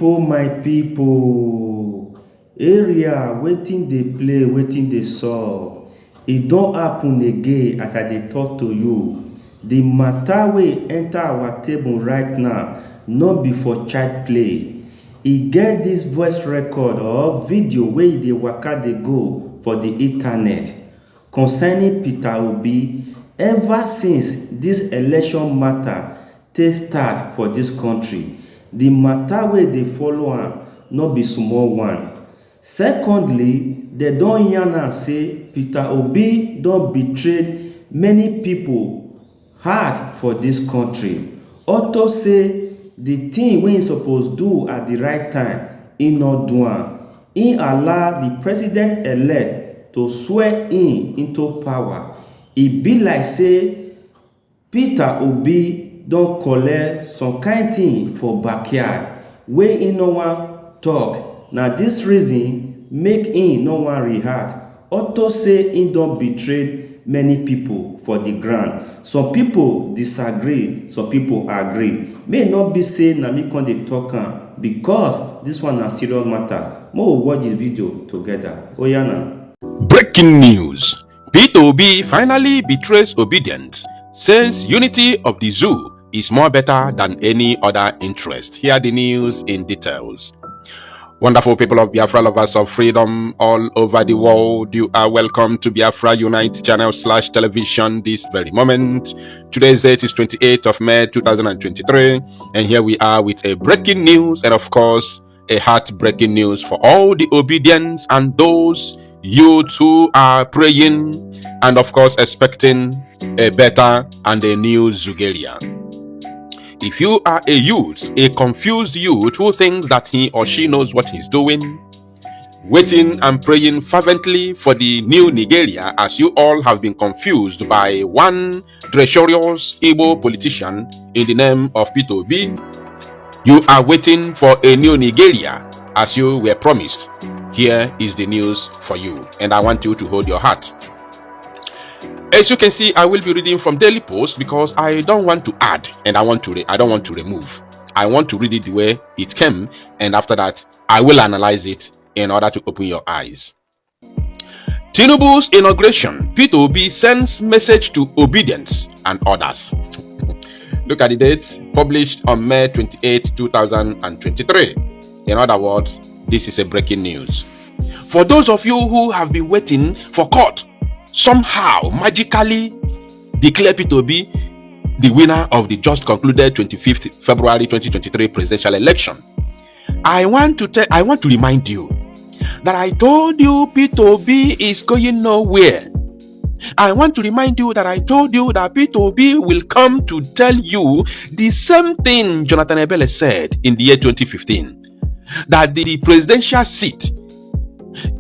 My people, area waiting they play, waiting they solve. It don't happen again as I dey talk to you. The matter wey enter our table right now no be for child play. E get this voice record or video wey dey waka dey go for the internet concerning Peter Obi ever since this election matter take start for this country. The matter wey dey follow am no be small one. Secondly, dem don yarn am say Peter Obi don betray many people heart for this country. Unto say the thing wey e suppose do at the right time, e no do am. E allow the president-elect to swear in into power. E be like say Peter Obi don collect some kind thing for backyard wey e no wan talk. Na this reason make im no wan react unto say im don betray many people for the ground. Some people disagree, some people agree. May not be say na me come dey talk am because this one na serious matter. Make we watch this video together. Oya na. Breaking news. Peter Obi finally betrays obedience, says unity of the zoo is more better than any other interest. Hear the news in details. Wonderful people of Biafra, lovers of freedom all over the world, you are welcome to Biafra Unite channel / television this very moment. Today's date is 28th of May 2023, and here we are with a breaking news, and of course a heartbreaking news for all the obedience and those youths who are praying and of course expecting a better and a new Zugelia. If you are a youth, a confused youth who thinks that he or she knows what he's doing, waiting and praying fervently for the new Nigeria, as you all have been confused by one treacherous Igbo politician in the name of Peter Obi, you are waiting for a new Nigeria as you were promised. Here is the news for you, and I want you to hold your heart. As you can see, I will be reading from Daily Post because I don't want to add and I don't want to remove. I want to read it the way it came, and after that I will analyze it in order to open your eyes. Tinubu's inauguration. Peter Obi sends message to obedience and others. Look at the date, published on May 28, 2023. In other words, this is a breaking news. For those of you who have been waiting for court somehow magically declare Peter Obi the winner of the just concluded 25th February 2023 presidential election, I want to remind you that I told you Peter Obi is going nowhere. I want to remind you that I told you that Peter Obi will come to tell you the same thing Jonathan Ebele said in the year 2015, that the presidential seat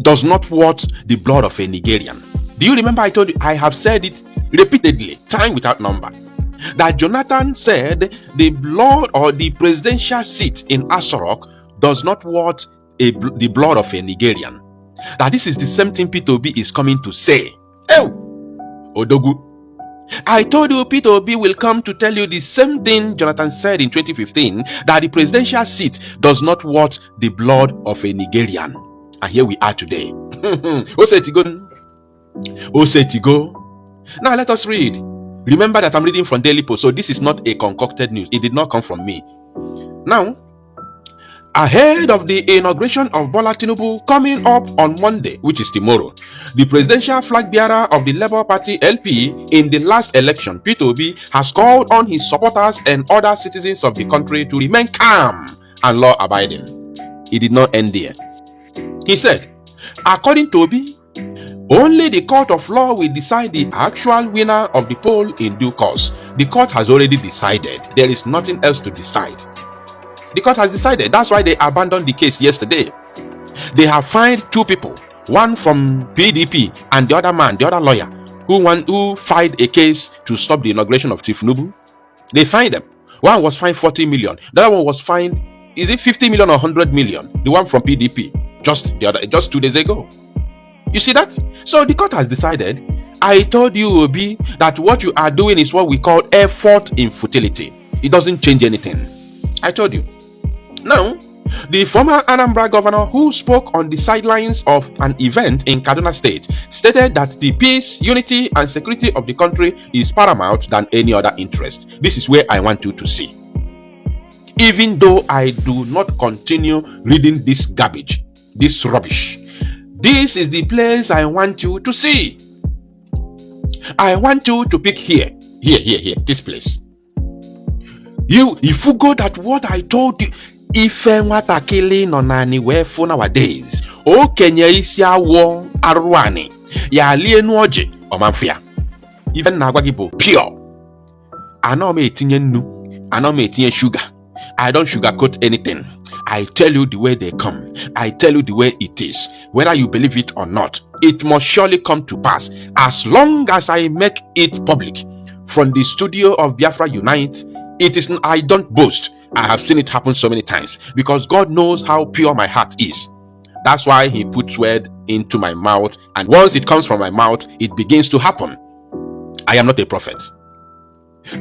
does not worth the blood of a Nigerian. Do you remember I told you, I have said it repeatedly, time without number, that Jonathan said the blood or the presidential seat in Asorok does not worth the blood of a Nigerian. That this is the same thing Peter Obi is coming to say. Oh, Odogu. I told you Peter Obi will come to tell you the same thing Jonathan said in 2015, that the presidential seat does not worth the blood of a Nigerian. And here we are today. Now let us read. Remember that I'm reading from Daily Post, so this is not a concocted news. It did not come from me. Now, ahead of the inauguration of Bola Tinubu coming up on Monday, which is tomorrow, the presidential flag bearer of the Labour Party LP in the last election, Peter Obi, has called on his supporters and other citizens of the country to remain calm and law-abiding. It did not end there. He said, according to Obi, only the court of law will decide the actual winner of the poll in due course. The court has already decided. There is nothing else to decide. The court has decided. That's why they abandoned the case yesterday. They have fined two people, one from PDP and the other man, the other lawyer, who filed a case to stop the inauguration of Tinubu. They fined them. One was fined 40 million. The other one was fined, is it 50 million or 100 million? The one from PDP, just 2 days ago. You see that? So the court has decided. I told you, Obi, that what you are doing is what we call effort in futility. It doesn't change anything. I told you. Now, The former Anambra governor, who spoke on the sidelines of an event in Kaduna State, stated that the peace, unity, and security of the country is paramount than any other interest. This is where I want you to see. Even though I do not continue reading this garbage, this rubbish, this is the place I want you to see. I want you to pick here, this place. If you go that what I told you, ife nwatakịrị nọ naanị wee fụ nowadays, okenye isi awọ arụanị ya lie n'ọjị ọmamfịa. Ife na-agwa gị bụ pure. Anọ m etinye nnu, anọ m etinye sugar. I don't sugarcoat anything. I tell you the way they come. I tell you the way it is. Whether you believe it or not, it must surely come to pass as long as I make it public. From the studio of Biafra Unite, it is, I don't boast. I have seen it happen so many times because God knows how pure my heart is. That's why He puts word into my mouth, and once it comes from my mouth, it begins to happen. I am not a prophet.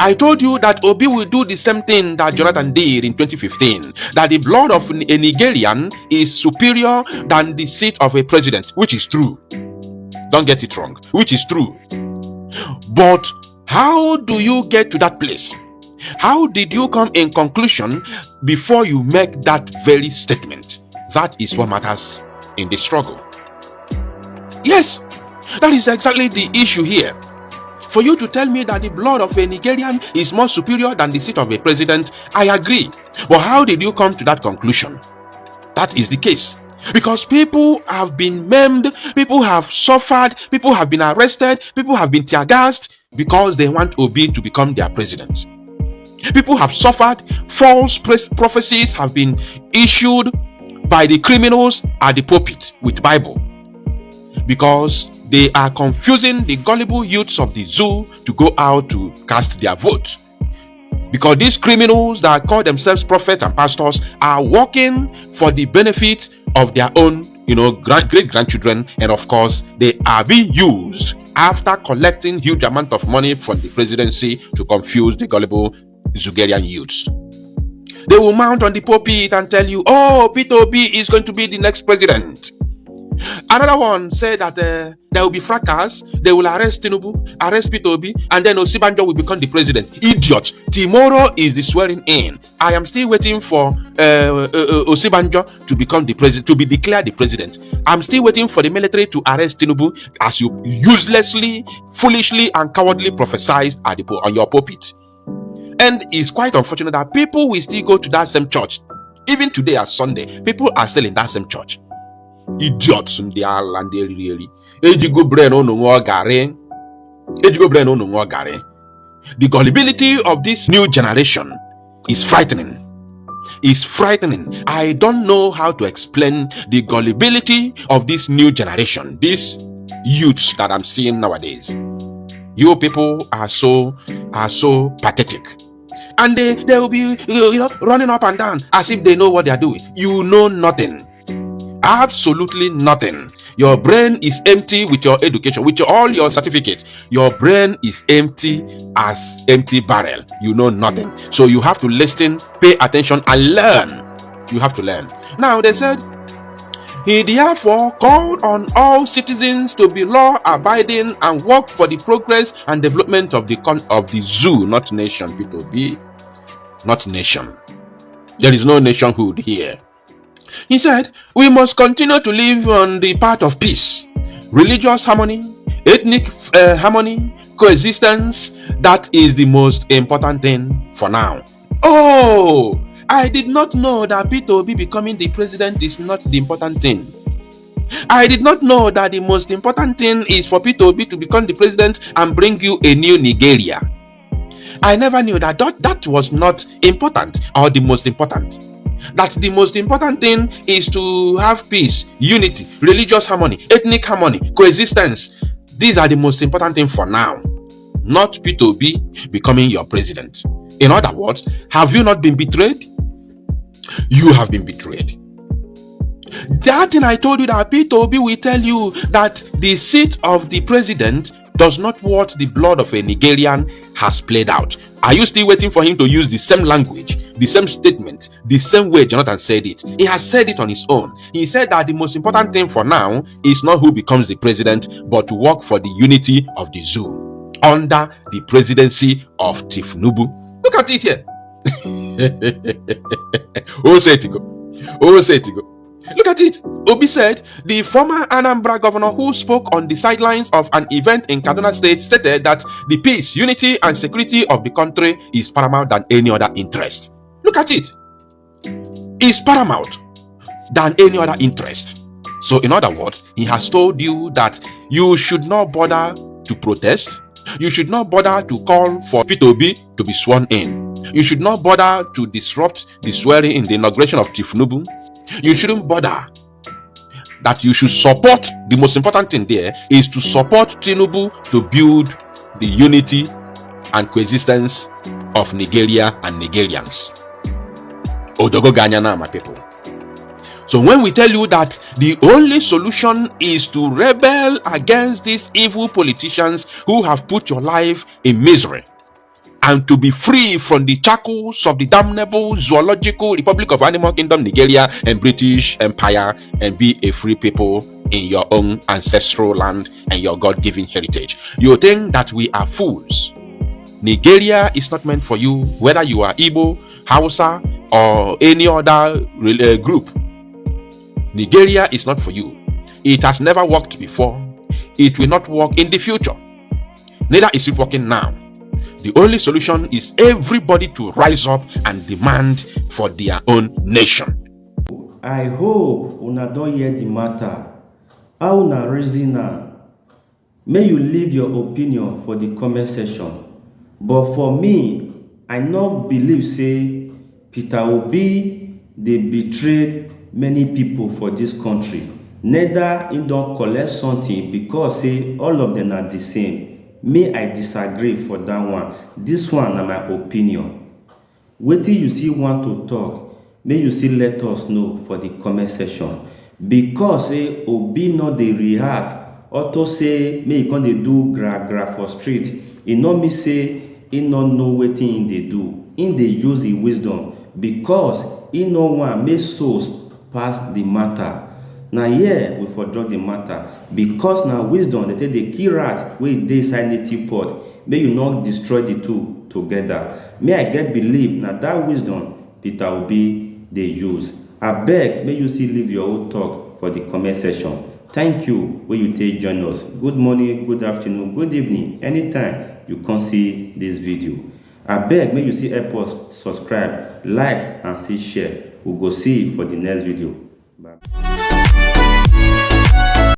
I told you that Obi will do the same thing that Jonathan did in 2015, that the blood of a Nigerian is superior than the seat of a president, which is true. Don't get it wrong, which is true. But how do you get to that place? How did you come in conclusion before you make that very statement? That is what matters in the struggle. Yes, that is exactly the issue here. For you to tell me that the blood of a Nigerian is more superior than the seat of a president, I agree. But how did you come to that conclusion? That is the case. Because people have been maimed, people have suffered, people have been arrested, people have been tear-gassed because they want Obi to become their president. People have suffered, false prophecies have been issued by the criminals at the pulpit with Bible, because they are confusing the gullible youths of the zoo to go out to cast their vote. Because these criminals that call themselves prophets and pastors are working for the benefit of their own, great-grandchildren, and of course, they are being used after collecting huge amount of money from the presidency to confuse the gullible Zugerian youths. They will mount on the pulpit and tell you, oh, Peter Obi is going to be the next president. Another one said that there will be fracas, they will arrest Tinubu, arrest Peter Obi, and then Osibanjo will become the president. Idiot. Tomorrow is the swearing in. I am still waiting for Osibanjo to become the president, to be declared the president. I'm still waiting for the military to arrest Tinubu, as you uselessly, foolishly, and cowardly prophesied on your pulpit. And it's quite unfortunate that people will still go to that same church. Even today as Sunday, people are still in that same church. Idiots in the island, really. The gullibility of this new generation is frightening. It's frightening. I don't know how to explain the gullibility of this new generation, these youths that I'm seeing nowadays. You people are so pathetic. And they will be running up and down as if they know what they are doing. You know nothing. Absolutely nothing. Your brain is empty with your education, with all your certificates. Your brain is empty as empty barrel. You know nothing. So you have to listen, pay attention, and learn. You have to learn. Now they said, he therefore called on all citizens to be law-abiding and work for the progress and development of the zoo, not nation, people. Be not nation. There is no nationhood here. He said, we must continue to live on the path of peace, religious harmony, ethnic harmony, coexistence. That is the most important thing for now. Oh, I did not know that Peter Obi becoming the president is not the important thing. I did not know that the most important thing is for Peter Obi to become the president and bring you a new Nigeria. I never knew that that was not important or the most important. That the most important thing is to have peace, unity, religious harmony, ethnic harmony, coexistence. These are the most important things for now. Not Peter Obi becoming your president. In other words, have you not been betrayed? You have been betrayed. That thing I told you, that Peter Obi will tell you that the seat of the president does not what the blood of a Nigerian has played out. Are you still waiting for him to use the same language the same statement, the same way Jonathan said it. He has said it on his own. He said that the most important thing for now is not who becomes the president, but to work for the unity of the zoo under the presidency of Tinubu. Look at it here. Oh, say it go. Oh, say it go. Look at it. Obi said the former Anambra governor who spoke on the sidelines of an event in Kaduna State stated that the peace, unity, and security of the country is paramount than any other interest. Look at it. Is paramount than any other interest. So, in other words, he has told you that you should not bother to protest. You should not bother to call for P2B to be sworn in. You should not bother to disrupt the swearing in the inauguration of Tinubu. You shouldn't bother. That you should support. The most important thing there is to support Tinubu to build the unity and coexistence of Nigeria and Nigerians. Odogo Ganyana, my people. So when we tell you that the only solution is to rebel against these evil politicians who have put your life in misery, and to be free from the shackles of the damnable zoological Republic of Animal Kingdom, Nigeria, and British Empire, and be a free people in your own ancestral land and your God-given heritage, you think that we are fools. Nigeria is not meant for you, whether you are Igbo, Hausa, or any other group. Nigeria is not for you. It has never worked before. It will not work in the future. Neither is it working now. The only solution is everybody to rise up and demand for their own nation. I hope una don hear the matter. How una reason now? May you leave your opinion for the comment section. But for me, I no believe say Peter Obi dey betrayed many people for this country. Neither he don collect something because say all of them are the same. Me, I disagree for that one. This one na my opinion. Wetin you still want to talk, may you still let us know for the comment section. Because say Obi no dey react, auto say may he come dey do gra for street. E no mean say he no know wetin he dey do. He dey use his wisdom because he no wan make souls pass the matter. Now here we for drop the matter because now wisdom they take the key rat wey dey inside native pot. May you not destroy the two together. May I get believe now that wisdom Peter Obi dey use. Abeg, may you still leave your own talk for the comment section. Thank you wey you take join us. Good morning, good afternoon, good evening, anytime you come see this video. Abeg, may you still help us subscribe, like, and still share. We go see you for the next video. Bye.